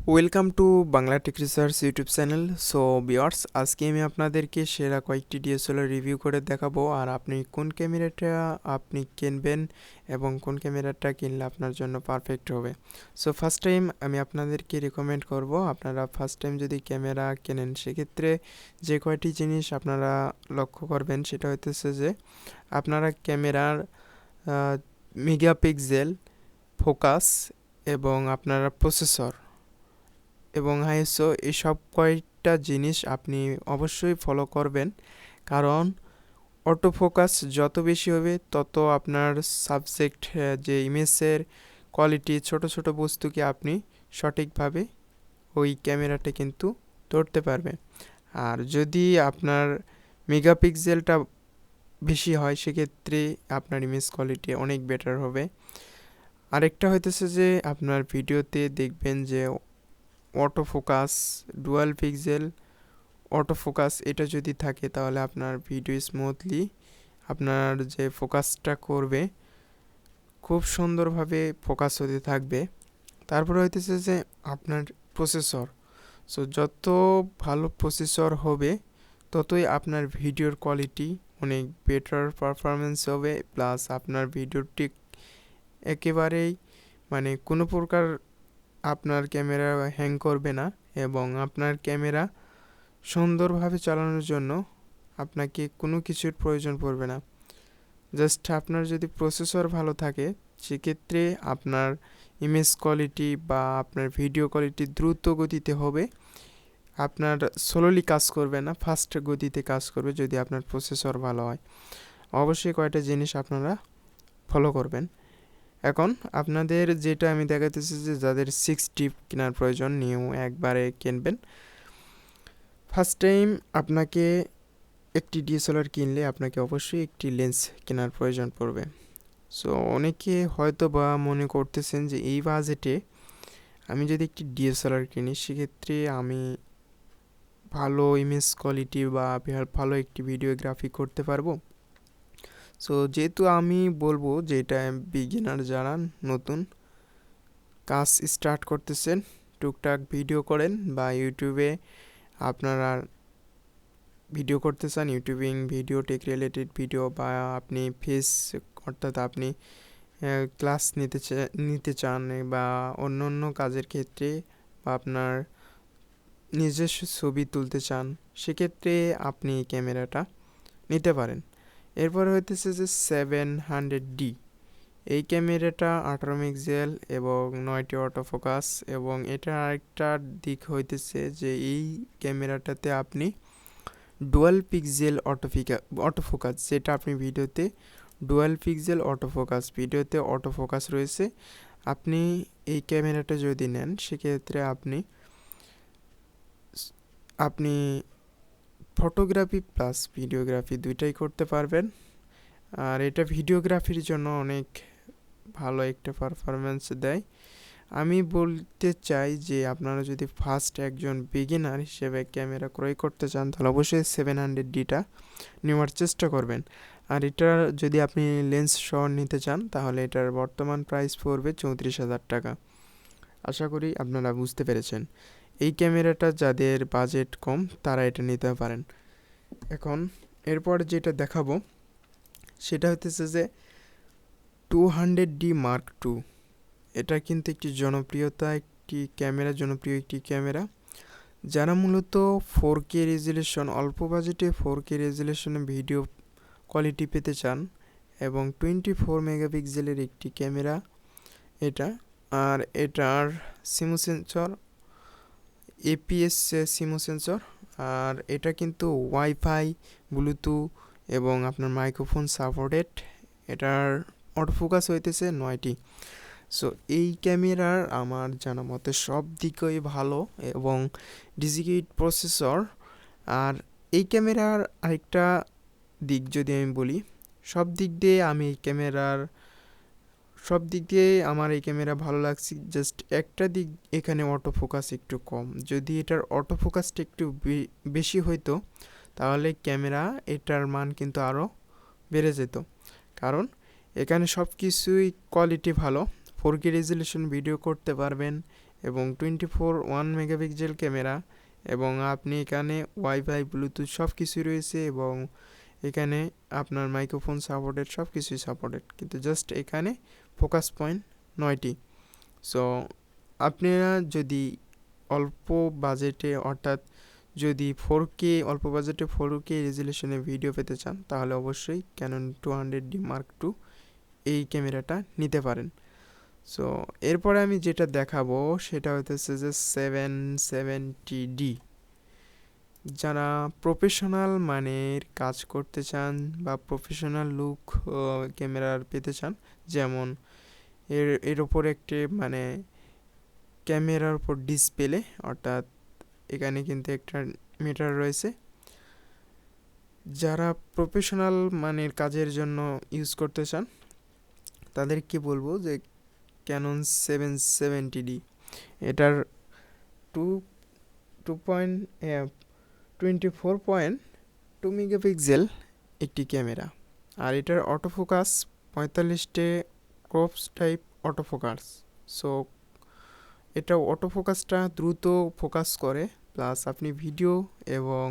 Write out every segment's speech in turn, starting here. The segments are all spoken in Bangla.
Welcome to Bangla tech research YouTube channel. So viewers, আজকে আমি আপনাদেরকে সেরা কয়েকটি ডিএসএলআর রিভিউ করে দেখাবো, আর আপনি কোন ক্যামেরাটা আপনি কিনবেন এবং কোন ক্যামেরাটা কিনলে আপনার জন্য পারফেক্ট হবে। সো ফার্স্ট টাইম আমি আপনাদেরকে রেকমেন্ড করব, আপনারা ফার্স্ট টাইম যদি ক্যামেরা কেনেন সেক্ষেত্রে যে কয়টি জিনিস আপনারা লক্ষ্য করবেন সেটা হইতেছে যে আপনারা ক্যামেরার মেগাপিক্সেল, ফোকাস এবং আপনারা প্রসেসর এবং আইএসও এই সব কয়টা জিনিস আপনি অবশ্যই ফলো করবেন, কারণ অটো ফোকাস যত বেশি হবে তত আপনার সাবজেক্ট যে ইমেজের কোয়ালিটি, ছোট ছোট বস্তুকে আপনি সঠিকভাবে ওই ক্যামেরাটা কিন্তু ধরতে পারবে। আর যদি আপনার মেগাপিক্সেলটা বেশি হয় সেক্ষেত্রে আপনার ইমেজ কোয়ালিটি অনেক বেটার হবে। আরেকটা হইতেছে যে আপনার ভিডিওতে দেখবেন যে auto focus, dual pixel auto focus এটা যদি থাকে তাহলে আপনার ভিডিও স্মুথলি আপনার যে ফোকাসটা করবে খুব সুন্দরভাবে ফোকাস হতে থাকবে। তারপরে হইতেছে যে আপনার প্রসেসর। সো যত ভালো প্রসেসর হবে ততই আপনার ভিডিওর কোয়ালিটি অনেক বেটার পারফরমেন্স হবে, প্লাস আপনার ভিডিওটি একেবারেই কোনো প্রকার আপনার ক্যামেরা হ্যাং করবে না এবং আপনার ক্যামেরা সুন্দরভাবে চালানোর জন্য আপনাকে কোনো কিছুর প্রয়োজন পড়বে না। জাস্ট আপনার যদি প্রসেসর ভালো থাকে সেক্ষেত্রে আপনার ইমেজ কোয়ালিটি বা আপনার ভিডিও কোয়ালিটি দ্রুত গতিতে হবে, আপনার স্লোলি কাজ করবে না, ফাস্ট গতিতে কাজ করবে যদি আপনার প্রসেসর ভালো হয়। অবশ্যই কয়টা জিনিস আপনারা ফলো করবেন। এখন আপনাদের যেটা আমি দেখাতেছি যে যাদের 6 কেনার প্রয়োজন নিউ একবারে কিনবেন, ফার্স্ট টাইম আপনাকে একটি ডিএসএলআর কিনলে আপনাকে অবশ্যই একটি লেন্স কেনার প্রয়োজন পড়বে। সো অনেকে হয়তো বা মনে করতেছেন যে এই বাজেটে আমি যদি একটি ডিএসএলআর কিনি সেক্ষেত্রে আমি ভালো ইমেজ কোয়ালিটি বা ভালো একটি ভিডিওগ্রাফি করতে পারবো। সো যেহেতু আমি বলবো যে এটা বিগিনার, যারা নতুন কাজ স্টার্ট করতেছেন, টুকটাক ভিডিও করেন বা ইউটিউবে আপনারা ভিডিও করতে চান, YouTubing video, tech related video, বা আপনি অর্থাৎ আপনি ক্লাস নিতে চান বা অন্য অন্য কাজের ক্ষেত্রে বা আপনার নিজস্ব ছবি তুলতে চান, সেক্ষেত্রে আপনি এই ক্যামেরাটা নিতে পারেন। এরপর হইতেছে যে 700D। এই ক্যামেরাটা 18 মেগাপিক্সেল এবং 9টি অটো ফোকাস, এবং এটা আরেকটা দিক হইতেছে যে এই ক্যামেরাটাতে আপনি ডুয়াল পিক্সেল অটো ফোকাস, যেটা আপনি ভিডিওতে ডুয়াল পিক্সেল অটো ফোকাস, ভিডিওতে অটো ফোকাস রয়েছে। আপনি এই ক্যামেরাটা যদি নেন সেক্ষেত্রে আপনি ফটোগ্রাফি প্লাস ভিডিওগ্রাফি দুইটাই করতে পারবেন। আর এটা ভিডিওগ্রাফির জন্য অনেক ভালো একটা পারফরমেন্স দেয়। আমি বলতে চাই যে আপনারা যদি ফার্স্ট একজন বিগিনার হিসেবে ক্যামেরা ক্রয় করতে চান তাহলে অবশ্যই 700Dটা নেওয়ার চেষ্টা করবেন। আর এটার যদি আপনি লেন্স সহ নিতে চান তাহলে এটার বর্তমান প্রাইস পড়বে 34,000 টাকা। আশা করি আপনারা বুঝতে পেরেছেন। এই ক্যামেরাটা যাদের বাজেট কম তারা এটা নিতে পারেন। এখন এরপর যেটা দেখাবো সেটা হতেছে যে 200D Mark II। এটা কিন্তু একটি জনপ্রিয় একটি ক্যামেরা, যারা মূলত 4K রেজুলেশন, অল্প বাজেটে 4K রেজুলেশনে ভিডিও কোয়ালিটি পেতে চান, এবং 24 মেগাপিক্সেলের একটি ক্যামেরা এটা। আর এটার সিমো সেন্সর, এপিএস সিমো সেন্সর, আর এটা কিন্তু ওয়াইফাই, ব্লুটুথ এবং আপনার মাইক্রোফোন সাপোর্টেড। এটার অটো ফোকাস হইতেছে 9টি। সো এই ক্যামেরার আমার জানা মতে সব দিকই ভালো এবং ডেডিকেটেড প্রসেসর। আর এই ক্যামেরার আরেকটা দিক যদি আমি বলি, সব দিক দিয়ে আমার এই ক্যামেরা ভালো লাগছে। জাস্ট একটা দিক, এখানে অটো ফোকাস একটু কম। যদি এটার অটো ফোকাসটা একটু বেশি হইতো তাহলে এটার মান কিন্তু আরও বেড়ে যেত, কারণ এখানে সব কিছুই কোয়ালিটি ভালো। 4K রেজুলেশন ভিডিও করতে পারবেন এবং 1 মেগাপিক্সেল ক্যামেরা, এবং আপনি এখানে ওয়াইফাই ব্লুটুথ সব কিছুই রয়েছে, এবং এখানে আপনার মাইক্রোফোন সাপোর্টেড, সব কিছুই সাপোর্টেড, কিন্তু জাস্ট এখানে ফোকাস পয়েন্ট 9টি। সো আপনারা যদি অল্প বাজেটে, অর্থাৎ যদি 4K অল্প বাজেটে 4K রেজুলেশনে ভিডিও পেতে চান, তাহলে অবশ্যই ক্যানন 200D Mark II এই ক্যামেরাটা নিতে পারেন। সো এরপরে আমি যেটা দেখাবো সেটা হইতেছে যে 770D। যারা প্রফেশনাল মানের কাজ করতে চান বা প্রফেশনাল লুক ক্যামেরার পেতে চান, যেমন এর ওপর একটি মানে ক্যামেরার উপর ডিসপ্লে, অর্থাৎ এখানে কিন্তু একটা মিটার রয়েছে। যারা প্রফেশনাল মানের কাজের জন্য ইউজ করতে চান তাদেরকে বলবো যে ক্যানন 770D, এটার 24.2 মেগাপিক্সেল একটি ক্যামেরা, আর এটার অটোফোকাস 45টে ক্রপস টাইপ অটোফোকাস। সো এটা অটোফোকাসটা দ্রুত ফোকাস করে, প্লাস আপনি ভিডিও এবং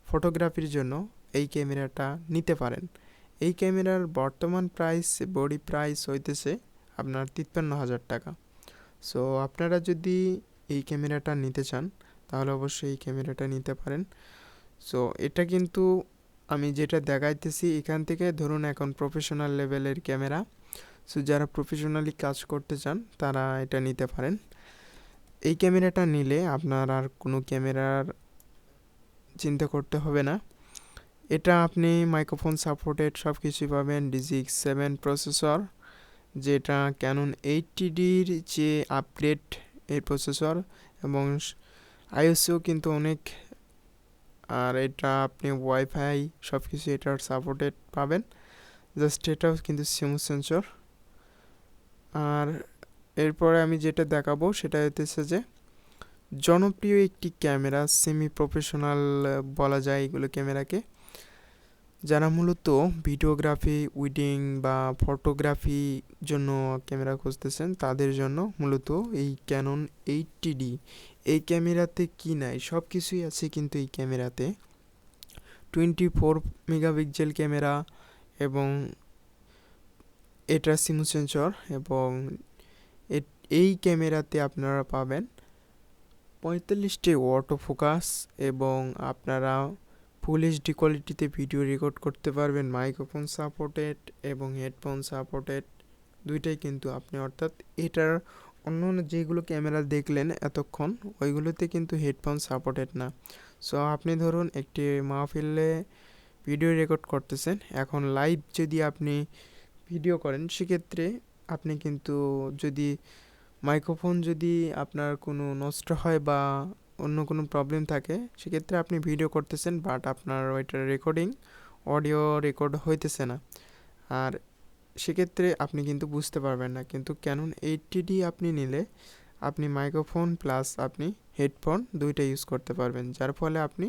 ফটোগ্রাফির জন্য এই ক্যামেরাটা নিতে পারেন। এই ক্যামেরার বর্তমান প্রাইস, বডি প্রাইস হইতেছে আপনার 53,000 টাকা। সো আপনারা যদি এই ক্যামেরাটা নিতে চান তাহলে অবশ্যই এই ক্যামেরাটা নিতে পারেন। সো এটা কিন্তু আমি যেটা দেখাইতেছি এখান থেকে ধরুন এখন প্রফেশনাল লেভেলের ক্যামেরা। সো যারা প্রফেশনালি কাজ করতে চান তারা এটা নিতে পারেন। এই ক্যামেরাটা নিলে আপনার আর কোনো ক্যামেরার চিন্তা করতে হবে না। এটা আপনি মাইক্রোফোন সাপোর্টেড সব কিছুই পাবেন, DSLR প্রসেসর, যেটা ক্যানন 80Dর যে আপগ্রেড এই প্রসেসর, এবং আইএসও কিন্তু অনেক, আর এটা আপনি ওয়াইফাই সব কিছু এটার সাপোর্টেড পাবেন। জাস্ট এটাও কিন্তু স্মুথ সেন্সর। আর এরপরে আমি যেটা দেখাবো সেটা হতেছে যে জনপ্রিয় একটি ক্যামেরা, সেমি প্রফেশনাল বলা যায় এগুলো ক্যামেরাকে, যারা মূলত ভিডিওগ্রাফি, উইডিং বা ফটোগ্রাফি জন্য ক্যামেরা খুঁজতেছেন তাদের জন্য মূলত এই ক্যানন 80D। এই ক্যামেরাতে কি নাই, সব কিছুই আছে কিন্তু এই ক্যামেরাতে। 24 মেগাপিক্সেল ক্যামেরা, এবং এটা স্মুথ সেন্সর, এবং এই ক্যামেরাতে আপনারা পাবেন 45টে অটো ফোকাস, এবং আপনারা ফুল এইচডি কোয়ালিটিতে ভিডিও রেকর্ড করতে পারবেন। মাইক্রোফোন সাপোর্টেড এবং হেডফোন সাপোর্টেড দুইটাই কিন্তু আপনি, অর্থাৎ এটার অন্য যেগুলো ক্যামেরা দেখলেন এতক্ষণ ওইগুলোতে কিন্তু হেডফোন সাপোর্টেড না। সো আপনি ধরুন একটি মাহফিলে ভিডিও রেকর্ড করতেছেন, এখন লাইভ যদি আপনি ভিডিও করেন সেক্ষেত্রে আপনি কিন্তু যদি মাইক্রোফোন যদি আপনার কোনো নষ্ট হয় বা অন্য কোনো প্রবলেম থাকে সেক্ষেত্রে আপনি ভিডিও করতেছেন, বাট আপনার ওইটার রেকর্ডিং অডিও রেকর্ড হইতেছে না, আর সেক্ষেত্রে আপনি কিন্তু বুঝতে পারবেন না। কিন্তু ক্যানন 80D আপনি নিলে আপনি মাইক্রোফোন প্লাস আপনি হেডফোন দুইটা ইউজ করতে পারবেন, যার ফলে আপনি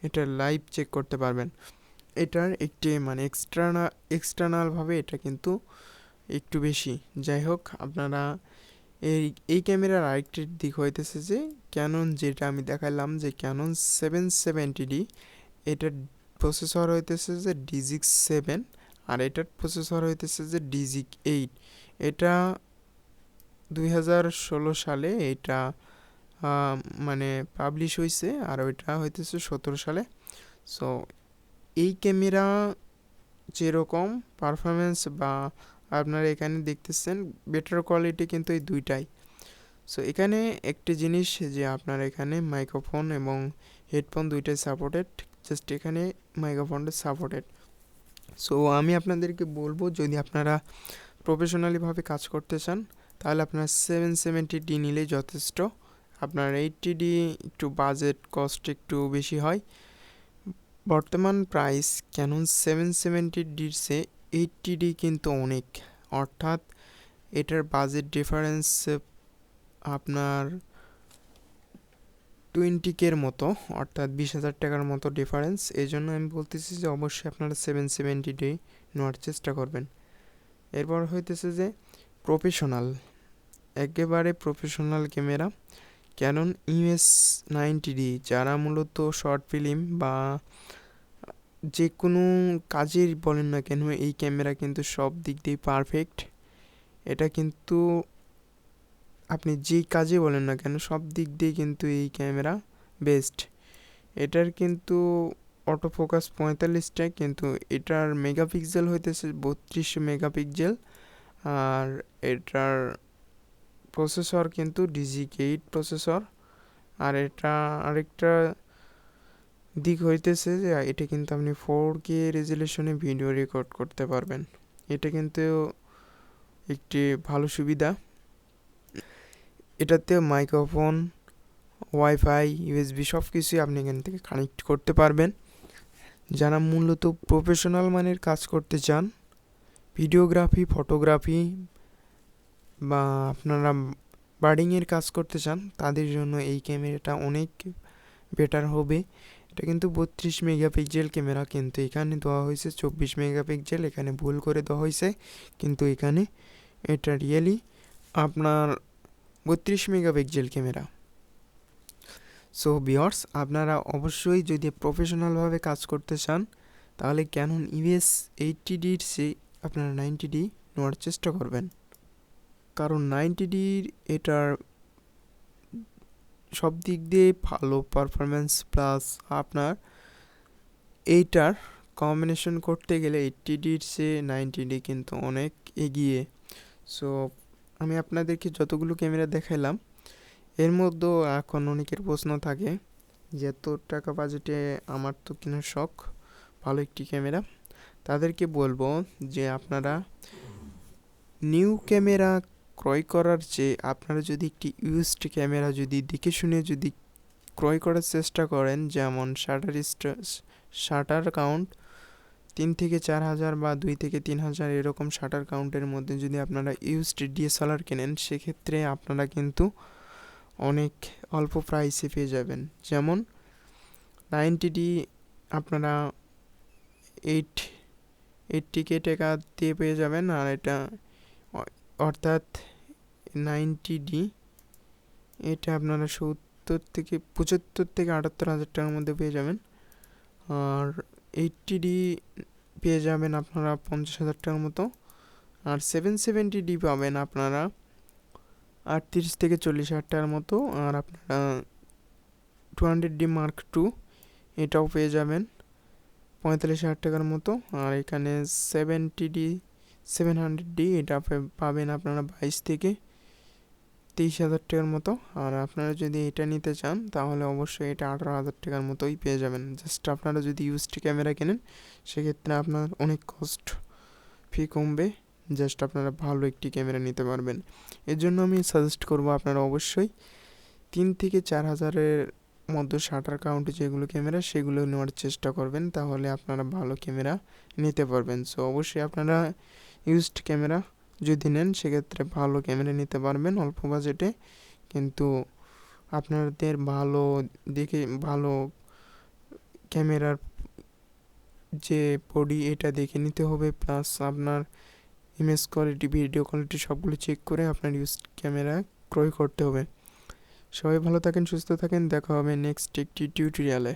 এটা লাইভ চেক করতে পারবেন। এটার একটি মানে এক্সটার্নালভাবে এটা কিন্তু একটু বেশি। যাই হোক, আপনারা এই ক্যামেরার আরেকটি দিক হইতেছে যে ক্যানন, যেটা আমি দেখালাম যে ক্যানন 770D, এটার প্রসেসর হইতেছে যে DSLR 7, আর এটার প্রসেসর হইতেছে যে DSLR 8। এটা 2016 সালে এটা মানে পাবলিশ হয়েছে, আর ওইটা হইতেছে 17 সালে। সো এই ক্যামেরা যেরকম পারফরমেন্স বা আপনারা এখানে দেখতেছেন বেটার কোয়ালিটি কিন্তু এই দুইটাই। সো এখানে একটি জিনিস যে আপনার এখানে মাইক্রোফোন এবং হেডফোন দুইটাই সাপোর্টেড, জাস্ট এখানে মাইক্রোফোনটা সাপোর্টেড। সো আমি আপনাদেরকে বলবো যদি আপনারা প্রফেশনালিভাবে কাজ করতে চান তাহলে আপনার 770D নিলেই যথেষ্ট। আপনার 80D একটু বাজেট কস্ট একটু বেশি হয়। বর্তমান প্রাইস ক্যানন 770Dর চেয়ে 80D কিন্তু অনেক, অর্থাৎ এটার বাজেট ডিফারেন্স আপনার 20K মতো, অর্থাৎ 20,000 টাকার মতো ডিফারেন্স। এই জন্য আমি বলতেছি যে অবশ্যই আপনারা 770D নেওয়ার চেষ্টা করবেন। এরপর হইতেছে যে প্রফেশনাল, একেবারে professional camera Canon EOS 90D, যারা মূলত শর্ট ফিল্ম বা যে কোনো কাজের বলেন না কেন এই ক্যামেরা কিন্তু সব দিক দিয়ে পারফেক্ট। এটা কিন্তু আপনি যেই কাজে বলেন না কেন সব দিক দিয়ে কিন্তু এই ক্যামেরা বেস্ট। এটার কিন্তু অটো ফোকাস 45টা, কিন্তু এটার মেগাপিক্সেল হইতেছে 32 মেগাপিক্সেল। আর এটার প্রসেসর কিন্তু DG8 প্রসেসর। আর এটা আরেকটা দিক হইতেছে যে এটা কিন্তু আপনি 4K রেজুলেশনে ভিডিও রেকর্ড করতে পারবেন। এটা কিন্তু একটি ভালো সুবিধা। এটাতে মাইক্রোফোন, ওয়াইফাই, USB সব কিছুই আপনি এখান থেকে কানেক্ট করতে পারবেন। যারা মূলত প্রফেশনাল মানের কাজ করতে চান, ভিডিওগ্রাফি, ফটোগ্রাফি বা আপনারা বার্ডিংয়ের কাজ করতে চান, তাদের জন্য এই ক্যামেরাটা অনেক বেটার হবে। এটা কিন্তু 32 মেগাপিক্সেল ক্যামেরা, কিন্তু এখানে দেওয়া হয়েছে 24 মেগাপিক্সেল। এখানে ভুল করে দেওয়া হয়েছে, কিন্তু এখানে এটা রিয়েলি আপনার 32 মেগাপিক্সেল ক্যামেরা। সো ভিউয়ার্স, আপনারা অবশ্যই যদি প্রফেশনালভাবে কাজ করতে চান তাহলে ক্যানন EOS 80Dর চেয়ে আপনারা 90D নেওয়ার চেষ্টা করবেন, কারণ 90Dর এটার সব দিক দিয়ে ভালো পারফরমেন্স, প্লাস আপনার এইটার কম্বিনেশন করতে গেলে 80Dর চেয়ে 90D কিন্তু অনেক এগিয়ে। সো আমি আপনাদেরকে যতগুলো ক্যামেরা দেখাইলাম, এর মধ্যেও এখন অনেকের প্রশ্ন থাকে যে এত টাকা বাজেটে আমার তো কেনার শখ ভালো একটি ক্যামেরা। তাদেরকে বলবো যে আপনারা নিউ ক্যামেরা ক্রয় করার চেয়ে আপনারা যদি একটি ইউজড ক্যামেরা যদি দেখে শুনে যদি ক্রয় করার চেষ্টা করেন, যেমন শাটার কাউন্ট 3 থেকে 4 হাজার বা 2 থেকে 3 হাজার এরকম শাটার কাউন্টের মধ্যে যদি আপনারা ইউজড DSLR কেনেন, সেক্ষেত্রে আপনারা কিন্তু অনেক অল্প প্রাইসে পেয়ে যাবেন। যেমন 90D আপনারা 80K টাকা দিয়ে পেয়ে যাবেন। আর এটা অর্থাৎ 90D এটা আপনারা 75 থেকে 78 হাজার টাকার মধ্যে পেয়ে যাবেন। আর 80D পেয়ে যাবেন আপনারা 50 হাজার টাকার মতো। আর 770D পাবেন আপনারা 38 থেকে 40 হাজার টাকার মতো। আর আপনারা 200D Mark II এটাও পেয়ে যাবেন 45 হাজার টাকার মতো। আর এখানে 700D এটা পাবেন আপনারা 22 থেকে 23 হাজার টাকার মতো। আর আপনারা যদি এটা নিতে চান তাহলে অবশ্যই এটা 18 হাজার টাকার মতোই পেয়ে যাবেন। জাস্ট আপনারা যদি ইউজড ক্যামেরা কেনেন সেক্ষেত্রে আপনার অনেক কস্ট ফি কমবে, জাস্ট আপনারা ভালো একটি ক্যামেরা নিতে পারবেন। এর জন্য আমি সাজেস্ট করব আপনারা অবশ্যই 3 থেকে 4 হাজারের মধ্যে শাটার কাউন্টে যেগুলো ক্যামেরা সেগুলো নেওয়ার চেষ্টা করবেন, তাহলে আপনারা ভালো ক্যামেরা নিতে পারবেন। সো অবশ্যই আপনারা ইউজড ক্যামেরা যদি নেন সেক্ষেত্রে ভালো ক্যামেরা নিতে পারবেন অল্প বাজেটে, কিন্তু আপনাদের ভালো দেখে ভালো ক্যামেরার যে বডি এটা দেখে নিতে হবে, প্লাস আপনার ইমেজ কোয়ালিটি, ভিডিও কোয়ালিটি সবগুলো চেক করে আপনার ইউজড ক্যামেরা ক্রয় করতে হবে। সবাই ভালো থাকেন, সুস্থ থাকেন, দেখা হবে নেক্সট একটি টিউটোরিয়ালে।